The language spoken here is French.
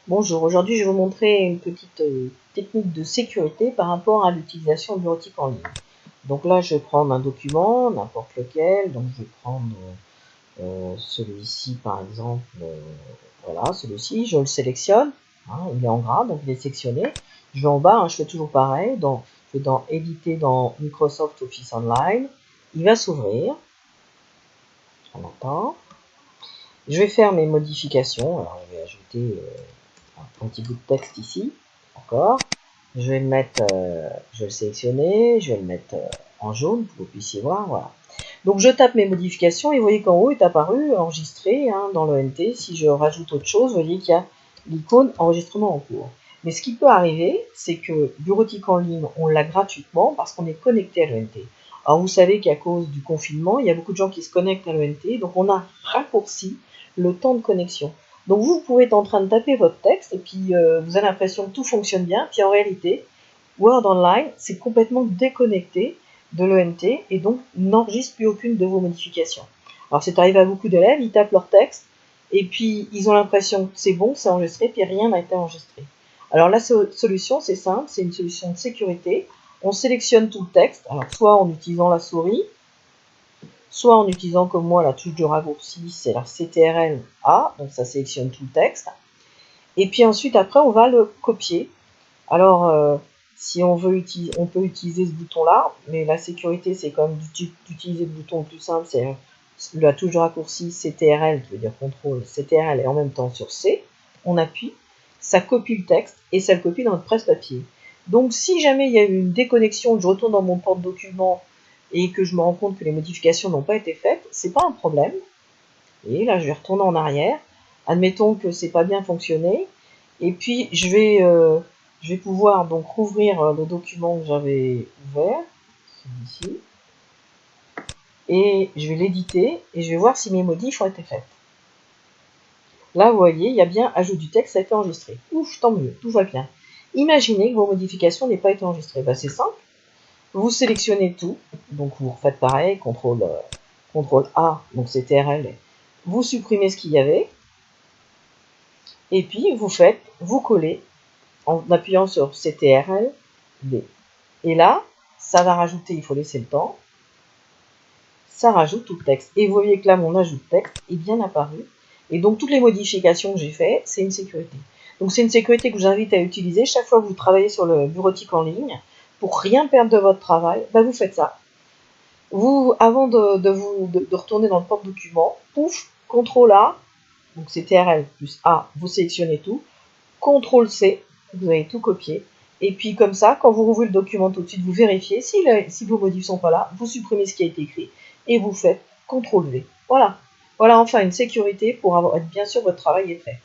Bonjour, aujourd'hui je vais vous montrer une petite technique de sécurité par rapport à l'utilisation de bureautique en ligne. Donc là je vais prendre un document, n'importe lequel, donc je vais prendre celui-ci par exemple, voilà celui-ci, je le sélectionne, hein, il est en gras donc il est sectionné. Je vais en bas, hein, je fais toujours pareil, donc je vais dans éditer dans Microsoft Office Online, il va s'ouvrir, on attend. Je vais faire mes modifications, alors je vais ajouter un petit bout de texte ici, d'accord. Je vais le mettre, je vais le sélectionner, je vais le mettre en jaune pour que vous puissiez voir, voilà. Donc je tape mes modifications et vous voyez qu'en haut est apparu enregistré dans l'ONT. Si je rajoute autre chose, vous voyez qu'il y a l'icône enregistrement en cours. Mais ce qui peut arriver, c'est que bureautique en ligne, on l'a gratuitement parce qu'on est connecté à l'ONT. Alors vous savez qu'à cause du confinement, il y a beaucoup de gens qui se connectent à l'ONT, donc on a raccourci le temps de connexion. Donc vous pouvez être en train de taper votre texte et puis vous avez l'impression que tout fonctionne bien, puis en réalité, Word Online, c'est complètement déconnecté de l'ONT et donc n'enregistre plus aucune de vos modifications. Alors c'est arrivé à beaucoup d'élèves, ils tapent leur texte et puis ils ont l'impression que c'est bon, c'est enregistré, puis rien n'a été enregistré. Alors la solution, c'est simple, c'est une solution de sécurité. On sélectionne tout le texte, alors soit en utilisant la souris, soit en utilisant comme moi la touche de raccourci, c'est la CTRL A, donc ça sélectionne tout le texte. Et puis ensuite, après, on va le copier. Alors, si on veut utiliser, on peut utiliser ce bouton-là, mais la sécurité, c'est quand même d'utiliser le bouton le plus simple, c'est la touche de raccourci CTRL, qui veut dire contrôle CTRL, et en même temps sur C, on appuie, ça copie le texte, et ça le copie dans notre presse-papier. Donc, si jamais il y a eu une déconnexion, que je retourne dans mon porte-document, et que je me rends compte que les modifications n'ont pas été faites, c'est pas un problème. Et là, je vais retourner en arrière. Admettons que c'est pas bien fonctionné. Et puis, je vais pouvoir donc rouvrir le document que j'avais ouvert, celui-ci, et je vais l'éditer et je vais voir si mes modifs ont été faites. Là, vous voyez, il y a bien ajout du texte, ça a été enregistré. Ouf, tant mieux, tout va bien. Imaginez que vos modifications n'aient pas été enregistrées. Ben, c'est simple. Vous sélectionnez tout, donc vous refaites pareil, CTRL A, donc c'est TRL. Vous supprimez ce qu'il y avait, et puis vous collez en appuyant sur CTRL B. Et là, ça va rajouter, il faut laisser le temps, ça rajoute tout le texte. Et vous voyez que là, mon ajout de texte est bien apparu. Et donc, toutes les modifications que j'ai faites, c'est une sécurité. Donc, c'est une sécurité que je vous invite à utiliser chaque fois que vous travaillez sur le bureautique en ligne. Pour rien perdre de votre travail, bah, vous faites ça. Vous, avant de retourner dans le porte-document, pouf, CTRL A, donc c'est TRL plus A, vous sélectionnez tout, CTRL C, vous avez tout copié, et puis comme ça, quand vous rouvrez le document tout de suite, vous vérifiez si vos modifs sont pas là, vous supprimez ce qui a été écrit, et vous faites CTRL V. Voilà. Voilà enfin une sécurité pour être bien sûr que votre travail est fait.